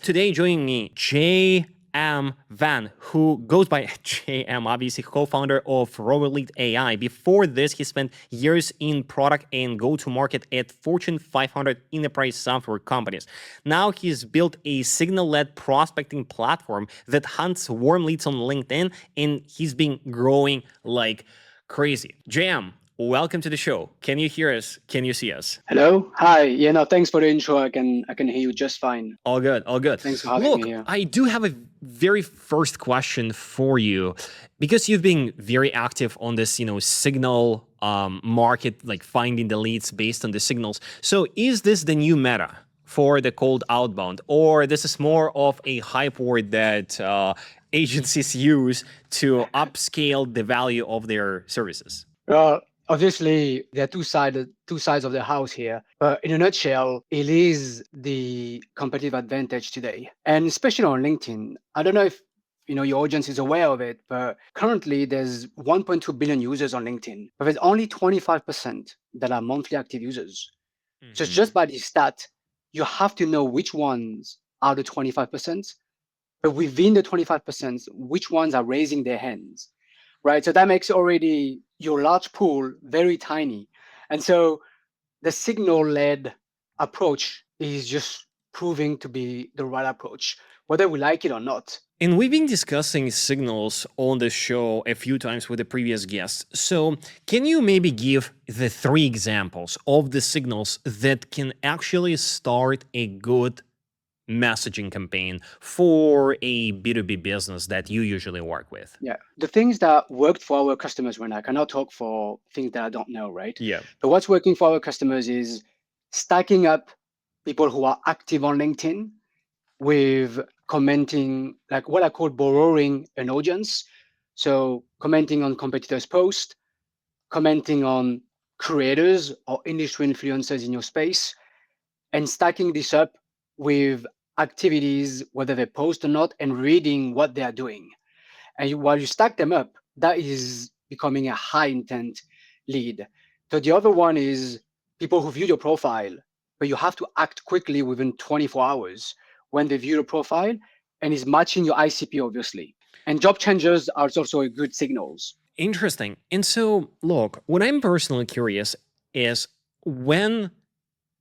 Today joining me, J.M. Van, who goes by J.M., obviously co-founder of Roverlead AI. Before this, he spent years in product and go-to-market at Fortune 500 enterprise software companies. Now he's built a signal-led prospecting platform that hunts warm leads on LinkedIn, and he's been growing like crazy. J.M., welcome to the show. Can you hear us? Can you see us? Hello. Hi. Yeah, no, thanks for the intro. I can hear you just fine. All good, all good. Thanks for having me Look, here. I do have a very first question for you because you've been very active on this, signal market, like finding the leads based on the signals. So is this the new meta for the cold outbound, or this is more of a hype word that agencies use to upscale the value of their services? Well, obviously there are two sides of the house here, but in a nutshell, it is the competitive advantage today, and especially on LinkedIn. I don't know if your audience is aware of it, but currently there's 1.2 billion users on LinkedIn, but there's only 25% that are monthly active users. So just by this stat, you have to know which ones are the 25%, but within the 25%, which ones are raising their hands, right? So that makes already your large pool very tiny. And so the signal led approach is just proving to be the right approach, whether we like it or not. And we've been discussing signals on the show a few times with the previous guests. So, can you maybe give the three examples of the signals that can actually start a good messaging campaign for a B2B business that you usually work with? Yeah. The things that worked for our customers, when I cannot talk for things that I don't know, right? Yeah. But what's working for our customers is stacking up people who are active on LinkedIn with commenting, like what I call borrowing an audience. So commenting on competitors' posts, commenting on creators or industry influencers in your space, and stacking this up with activities, whether they post or not, and reading what they are doing. And while you stack them up, that is becoming a high intent lead. So the other one is people who view your profile, but you have to act quickly within 24 hours when they view your profile and is matching your ICP, obviously. And job changers are also a good signals. Interesting. And so, look, what I'm personally curious is when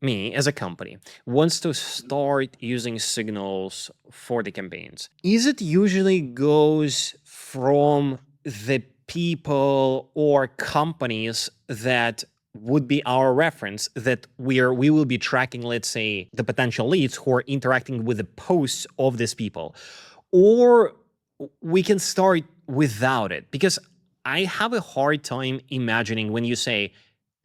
me as a company wants to start using signals for the campaigns, is it usually goes from the people or companies that would be our reference that we will be tracking, let's say, the potential leads who are interacting with the posts of these people, or we can start without it? Because I have a hard time imagining when you say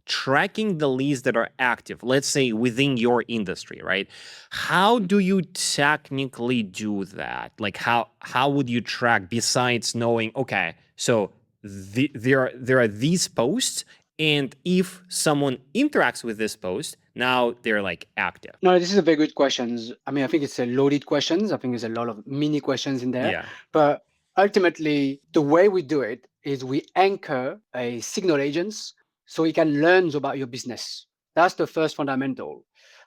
tracking the leads that are active, let's say within your industry, right? How do you technically do that? Like how would you track besides knowing, okay, so there are these posts, and if someone interacts with this post, now they're like active. No, this is a very good questions. I mean, I think it's a loaded questions. I think there's a lot of mini questions in there. Yeah. But ultimately, the way we do it is we anchor a signal agents so he can learn about your business. That's the first fundamental,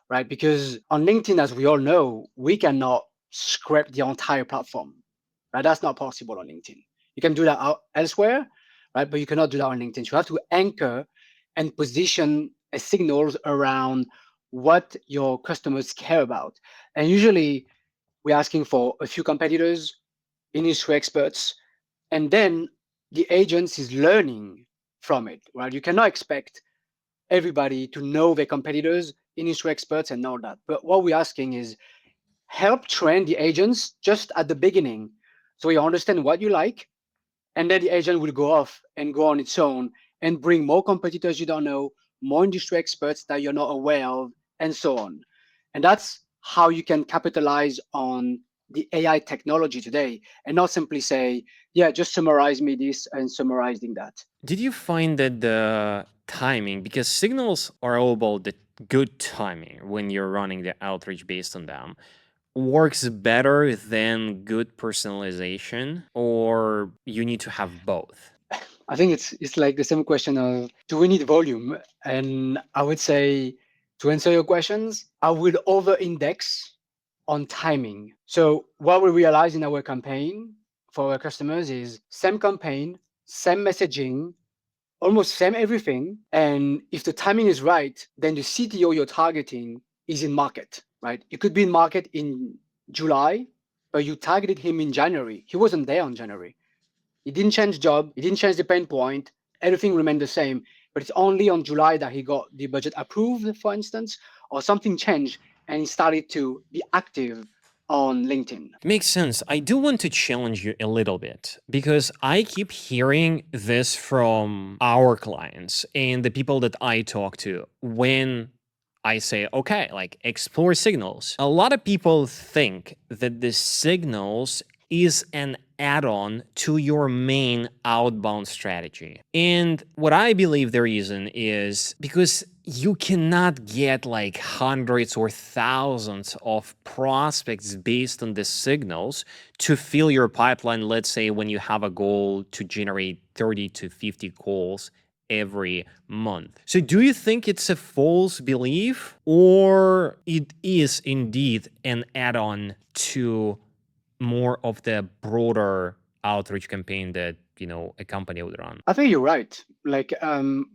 right? Because on LinkedIn, as we all know, we cannot scrape the entire platform, right? That's not possible on LinkedIn. You can do that elsewhere, right? But you cannot do that on LinkedIn. So you have to anchor and position a signals around what your customers care about. And usually we're asking for a few competitors, industry experts, and then the agents is learning from it, right? You cannot expect everybody to know their competitors, industry experts, and all that. But what we're asking is help train the agents just at the beginning so you understand what you like, and then the agent will go off and go on its own and bring more competitors you don't know, more industry experts that you're not aware of, and so on. And that's how you can capitalize on the AI technology today and not simply say, yeah, just summarize me this and summarizing that. Did you find that the timing, because signals are all about the good timing when you're running the outreach based on them, works better than good personalization, or you need to have both? I think it's like the same question of do we need volume? And I would say to answer your questions, I would over index on timing. So what we realize in our campaign for our customers is same campaign, same messaging, almost same everything. And if the timing is right, then the CTO you're targeting is in market, right? It could be in market in July, but you targeted him in January. He wasn't there on January. He didn't change job. He didn't change the pain point. Everything remained the same. But it's only on July that he got the budget approved, for instance, or something changed and he started to be active on LinkedIn. Makes sense. I do want to challenge you a little bit because I keep hearing this from our clients and the people that I talk to when I say, okay, like explore signals. A lot of people think that the signals is an add-on to your main outbound strategy. And what I believe the reason is because you cannot get like hundreds or thousands of prospects based on the signals to fill your pipeline. Let's say when you have a goal to generate 30 to 50 calls every month. So do you think it's a false belief or it is indeed an add-on to more of the broader outreach campaign that a company would run? I think you're right. Like,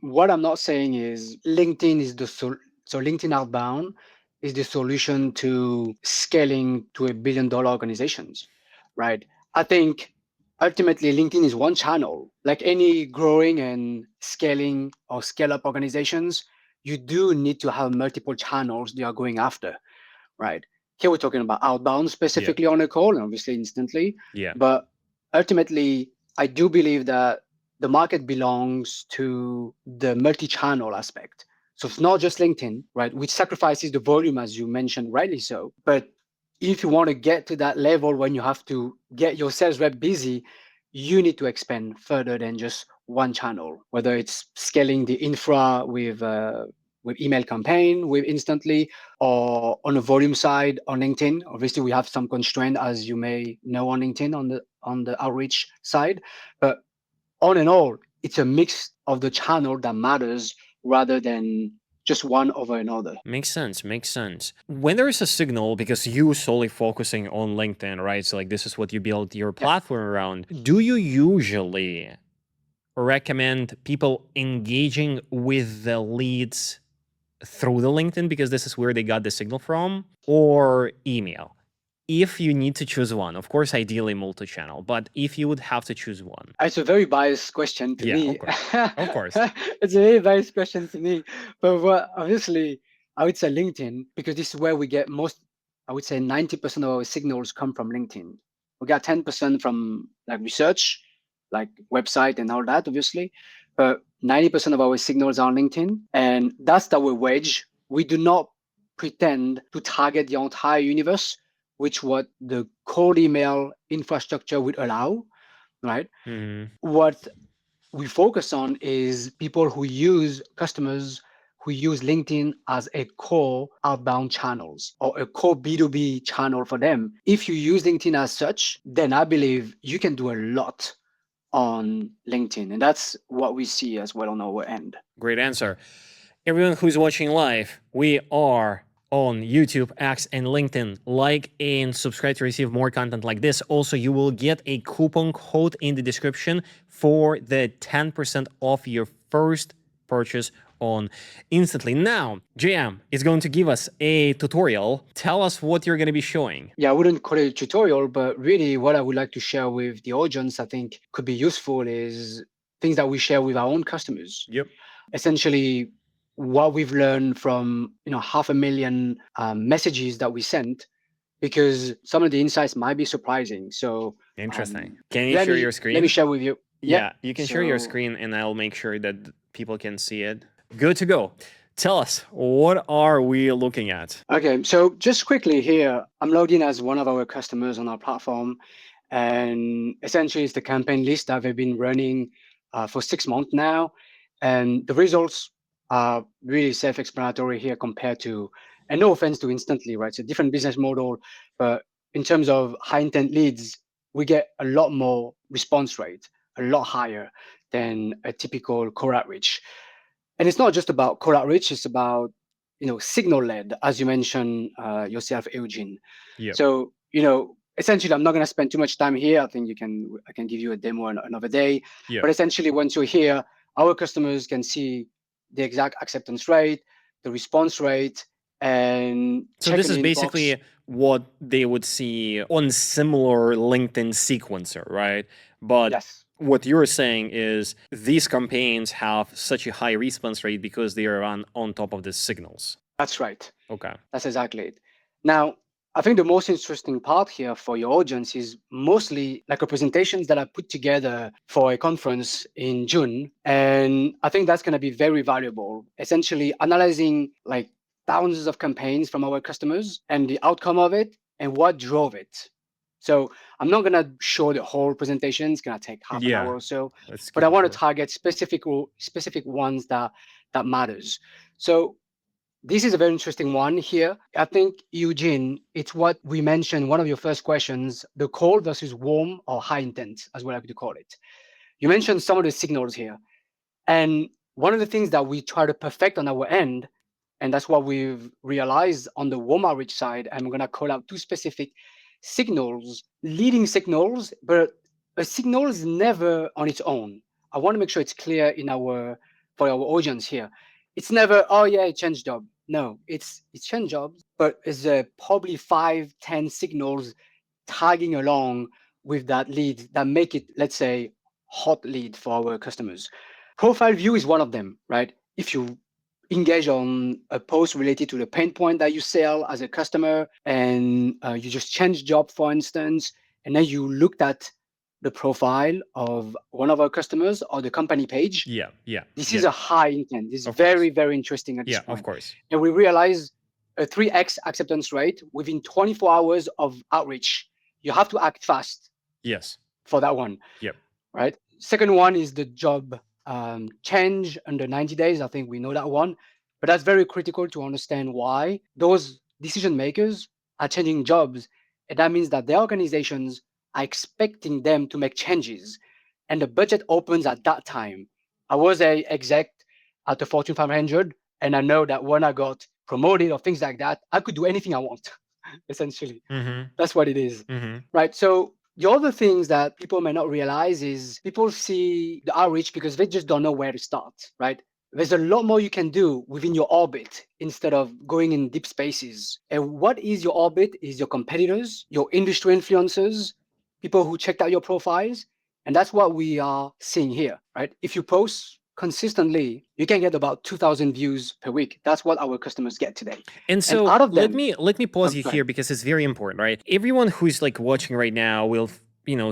what I'm not saying is LinkedIn is so LinkedIn outbound is the solution to scaling to $1 billion organizations, right? I think ultimately LinkedIn is one channel. Like any growing and scaling or scale up organizations, you do need to have multiple channels they are going after, right? Here we're talking about outbound specifically on a call, and obviously instantly. Yeah. But ultimately, I do believe that the market belongs to the multi-channel aspect. So it's not just LinkedIn, right? Which sacrifices the volume, as you mentioned, rightly so. But if you want to get to that level when you have to get your sales rep busy, you need to expand further than just one channel, whether it's scaling the infra with email campaign with instantly or on the volume side on LinkedIn. Obviously, we have some constraint, as you may know, on LinkedIn on the outreach side. But all in all, it's a mix of the channel that matters rather than just one over another. Makes sense. Makes sense. When there is a signal, because you solely focusing on LinkedIn, right? So like this is what you build your platform around. Do you usually recommend people engaging with the leads through the LinkedIn because this is where they got the signal from, or email? If you need to choose one, of course, ideally multi-channel, but if you would have to choose one. It's a very biased question to me. Of course. It's a very biased question to me. But obviously, I would say LinkedIn because this is where we get most, I would say 90% of our signals come from LinkedIn. We got 10% from like research, like website and all that, obviously. But 90% of our signals are on LinkedIn. And that's our wedge. We do not pretend to target the entire universe, which what the cold email infrastructure would allow, right? What we focus on is people who use customers who use LinkedIn as a core outbound channels or a core B2B channel for them. If you use LinkedIn as such, then I believe you can do a lot on LinkedIn. And that's what we see as well on our end. Great answer. Everyone who's watching live, we are on YouTube, X, and LinkedIn. Like and subscribe to receive more content like this. Also, you will get a coupon code in the description for the 10% off your first purchase on Instantly. Now, JM is going to give us a tutorial. Tell us what you're going to be showing. Yeah, I wouldn't call it a tutorial, but really what I would like to share with the audience, I think could be useful is things that we share with our own customers. Yep. Essentially, what we've learned from 500,000 messages that we sent, because some of the insights might be surprising. So interesting. Can you share your screen? Let me share with you. Yeah, you can share your screen and I'll make sure that people can see it. Good to go. Tell us, what are we looking at? Okay, so just quickly here, I'm logged in as one of our customers on our platform. And essentially, it's the campaign list that they've been running for 6 months now. And the results are really self-explanatory here compared to, and no offense to Instantly, right? It's a different business model, but in terms of high intent leads, we get a lot more response rate, a lot higher than a typical core outreach. And it's not just about core outreach, it's about signal led, as you mentioned yourself, Eugene. Yep. So, essentially, I'm not going to spend too much time here. I think I can give you a demo another day. Yep. But essentially, once you're here, our customers can see the exact acceptance rate, the response rate, and So check this in is the inbox. basically what they would see on similar LinkedIn sequencer, right? But Yes, what you're saying is these campaigns have such a high response rate because they are on top of the signals. that's right. Okay. That's exactly it. Now, I think the most interesting part here for your audience is mostly like a presentations that I put together for a conference in June. And I think that's going to be very valuable, essentially analyzing like thousands of campaigns from our customers and the outcome of it and what drove it. So I'm not going to show the whole presentation. It's going to take half an hour or so, Let's but keep I it want to short. target specific ones that matters. So this is a very interesting one here. I think, Eugene, it's what we mentioned, one of your first questions, the cold versus warm or high intent, as we like to call it. You mentioned some of the signals here. And one of the things that we try to perfect on our end, and that's what we've realized on the warm outreach side, and we're going to call out two specific signals, leading signals, but a signal is never on its own. I want to make sure it's clear for our audience here. It's never, oh yeah, it changed job. No, it's changed jobs, but it's probably 5, 10 signals tagging along with that lead that make it, let's say, hot lead for our customers. Profile view is one of them, right? If you engage on a post related to the pain point that you sell as a customer and you just change job, for instance, and then you looked at the profile of one of our customers or the company page, Yeah. this is a high intent. This is Of very, course. very interesting at this Yeah, of point. course. And we realize a 3x acceptance rate within 24 hours of outreach. You have to act fast Yes. for that one. Yep. Right. Second one is the job change under 90 days. I think we know that one, but that's very critical to understand why those decision makers are changing jobs. And that means that their organizations are expecting them to make changes and the budget opens at that time. I was a exec at the Fortune 500, and I know that when I got promoted or things like that, I could do anything I want, essentially. Mm-hmm. That's what it is. Mm-hmm. Right. So the other things that people may not realize is people see the outreach because they just don't know where to start, right? There's a lot more you can do within your orbit instead of going in deep spaces. And what is your orbit is your competitors, your industry influencers, people who checked out your profiles. And that's what we are seeing here, right? If you post consistently, you can get about 2,000 views per week. That's what our customers get today. And so out of let them, me pause you go ahead. here because it's very important, right? Everyone who's like watching right now will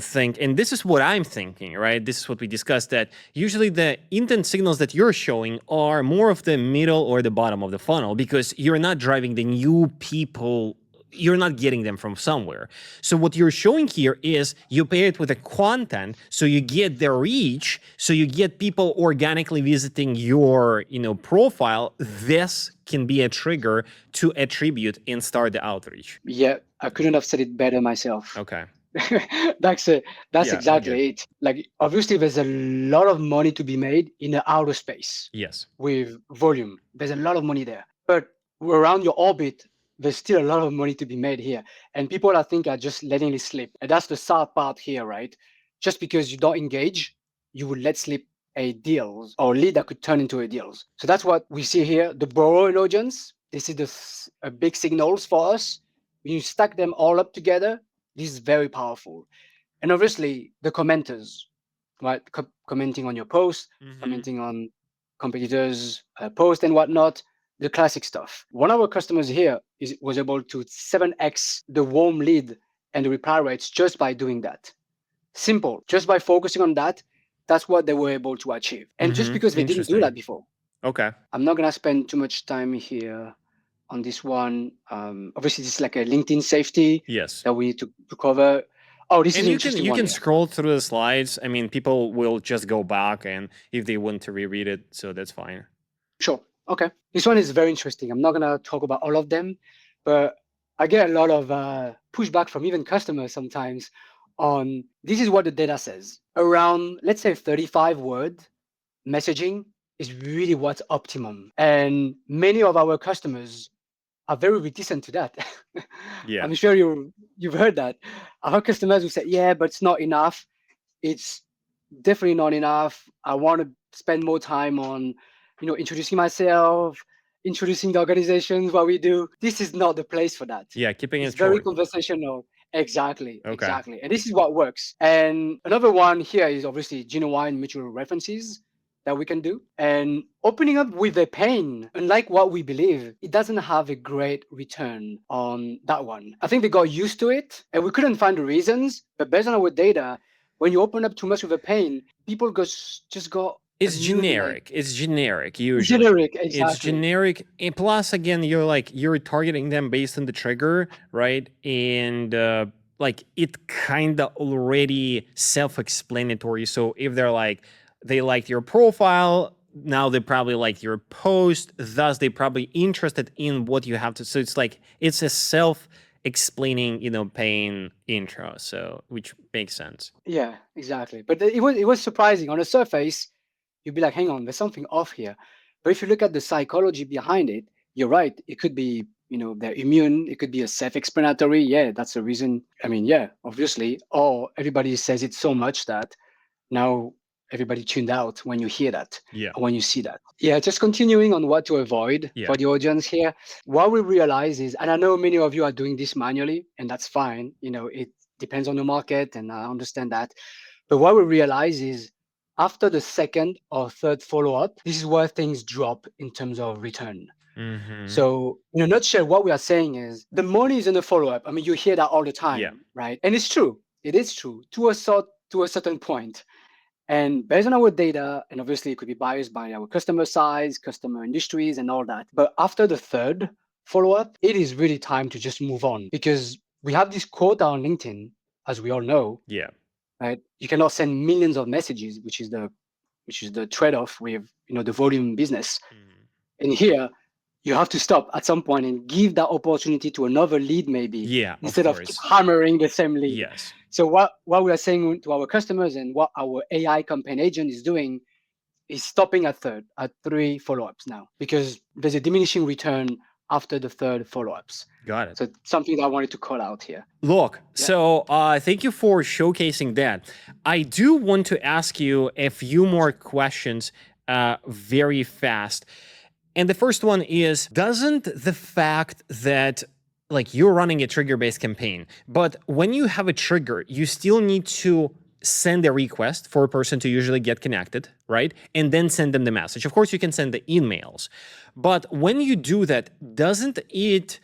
think, and this is what I'm thinking, right? This is what we discussed, that usually the intent signals that you're showing are more of the middle or the bottom of the funnel because you're not driving the new people. You're not getting them from somewhere. So what you're showing here is you pair it with the content, so you get the reach, so you get people organically visiting your, profile. This can be a trigger to attribute and start the outreach. Yeah, I couldn't have said it better myself. Okay. That's Yeah, exactly it. Like obviously there's a lot of money to be made in the outer space Yes. with volume. There's a lot of money there. But around your orbit, there's still a lot of money to be made here. And people I think are just letting it slip. And that's the sad part here, right? Just because you don't engage, you will let slip a deals or lead that could turn into a deals. So that's what we see here. The borrowing audience, this is a big signals for us. When you stack them all up together, this is very powerful. And obviously the commenters, right? Commenting on your post, commenting on competitors' post and whatnot, the classic stuff. One of our customers here was able to 7x the warm lead and the reply rates just by doing that. Simple, just by focusing on that, that's what they were able to achieve. And just because they didn't do Interesting. that before. Okay. I'm not gonna spend too much time here on this one. Obviously, this is like a LinkedIn safety Yes. that we need to cover. Oh, this is And an you can interesting one here. scroll through the slides. I mean, people will just go back and if they want to reread it, so that's fine. Sure. Okay. This one is very interesting. I'm not gonna talk about all of them, but I get a lot of pushback from even customers sometimes on this is what the data says. Around, let's say, 35 word messaging is really what's optimum. And many of our customers are very reticent to that. Yeah. I'm sure you've heard that. Our customers will say, yeah, but it's not enough. It's definitely not enough. I want to spend more time on, introducing myself, introducing the organizations, what we do. This is not the place for that. Yeah, keeping It's it very short. conversational. Exactly, Okay. exactly. And this is what works. And another one here is obviously genuine mutual references that we can do. And opening up with a pain, unlike what we believe, it doesn't have a great return on that one. I think they got used to it and we couldn't find the reasons, but based on our data, when you open up too much with a pain, people just got It's immune, like generic. It's generic usually. generic, It's exactly. generic. And plus, again, you're targeting them based on the trigger, right? And like it kind of already self-explanatory. So if they're like they liked your profile, now they probably like your post. Thus, they probably interested in what you have to. So it's like it's a self-explaining, pain intro. So which makes sense. Yeah, exactly. But it was surprising. On the surface, you'd be like, hang on, there's something off here. But if you look at the psychology behind it, you're right. It could be, they're immune. It could be a self-explanatory. Yeah, that's the reason. I mean, yeah, obviously. Or everybody says it so much that now everybody tuned out when you hear that Yeah. or when you see that. Yeah, just continuing on what to avoid Yeah. for the audience here. What we realize is, and I know many of you are doing this manually, and that's fine. It depends on the market, and I understand that. But what we realize is after the second or third follow-up, this is where things drop in terms of return. Mm-hmm. So in a nutshell, what we are saying is the money is in the follow-up. I mean, you hear that all the time, Yeah. right? And it's true. It is true to a certain point. And based on our data, and obviously it could be biased by our customer size, customer industries, and all that. But after the third follow-up, it is really time to just move on because we have this quota on LinkedIn, as we all know, Yeah. right? You cannot send millions of messages, which is the trade-off with the volume business. And here you have to stop at some point and give that opportunity to another lead maybe Yeah, instead of keep course. hammering the same lead. Yes. So what we are saying to our customers and what our AI campaign agent is doing is stopping at three follow-ups now because there's a diminishing return after the third follow-ups. Got it. So something that I wanted to call out here. Look, Yeah. so thank you for showcasing that. I do want to ask you a few more questions very fast. And the first one is, doesn't the fact that like you're running a trigger-based campaign, but when you have a trigger, you still need to send a request for a person to usually get connected, right? And then send them the message. Of course, you can send the emails. But when you do that, doesn't it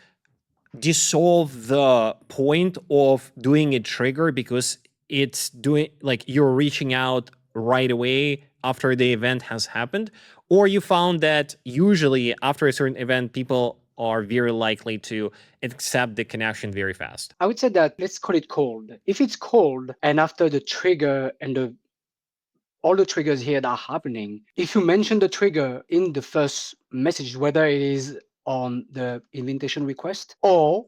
dissolve the point of doing a trigger because it's doing like you're reaching out right away after the event has happened? Or you found that usually after a certain event, people are very likely to accept the connection very fast? I would say that let's call it cold. If it's cold and after the trigger and all the triggers here that are happening, if you mention the trigger in the first message, whether it is on the invitation request or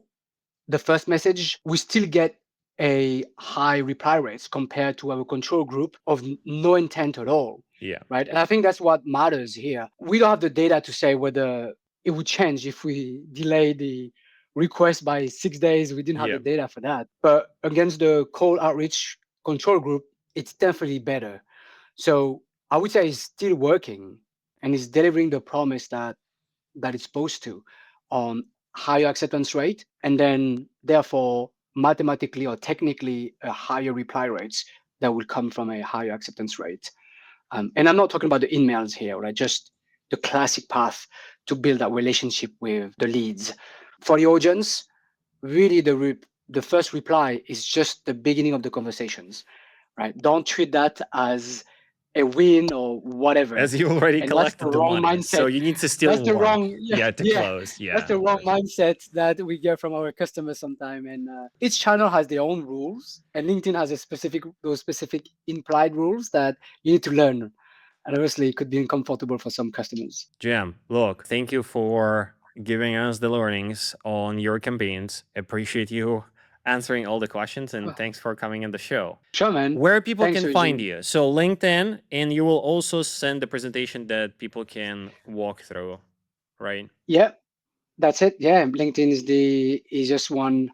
the first message, we still get a high reply rates compared to our control group of no intent at all. Yeah. Right. And I think that's what matters here. We don't have the data to say whether it would change if we delay the request by 6 days. We didn't have Yeah. the data for that. But against the cold outreach control group, it's definitely better. So I would say it's still working and it's delivering the promise that it's supposed to on higher acceptance rate and then therefore mathematically or technically a higher reply rates that will come from a higher acceptance rate. And I'm not talking about the emails here, right? Just the classic path to build that relationship with the leads. For the audience, really the first reply is just the beginning of the conversations, right? Don't treat that as a win or whatever. As you already And that's the collected the wrong money, so mindset. you need to still That's the warm. wrong, Yeah, to yeah. close. Yeah, That's the of wrong course. mindset that we get from our customers sometimes. And each channel has their own rules, and LinkedIn has those specific implied rules that you need to learn. And obviously, it could be uncomfortable for some customers. Jam, look, thank you for giving us the learnings on your campaigns. Appreciate you answering all the questions, and Well, thanks for coming on the show. sure, man. Where people Thanks, can find Eugene. you? So LinkedIn, and you will also send the presentation that people can walk through, right? Yeah, that's it. Yeah, LinkedIn is the easiest one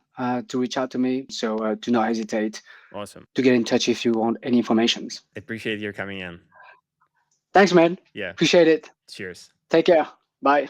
to reach out to me. So do not hesitate Awesome. to get in touch if you want any information. I appreciate your coming in. Thanks, man. Yeah. Appreciate it. Cheers. Take care. Bye.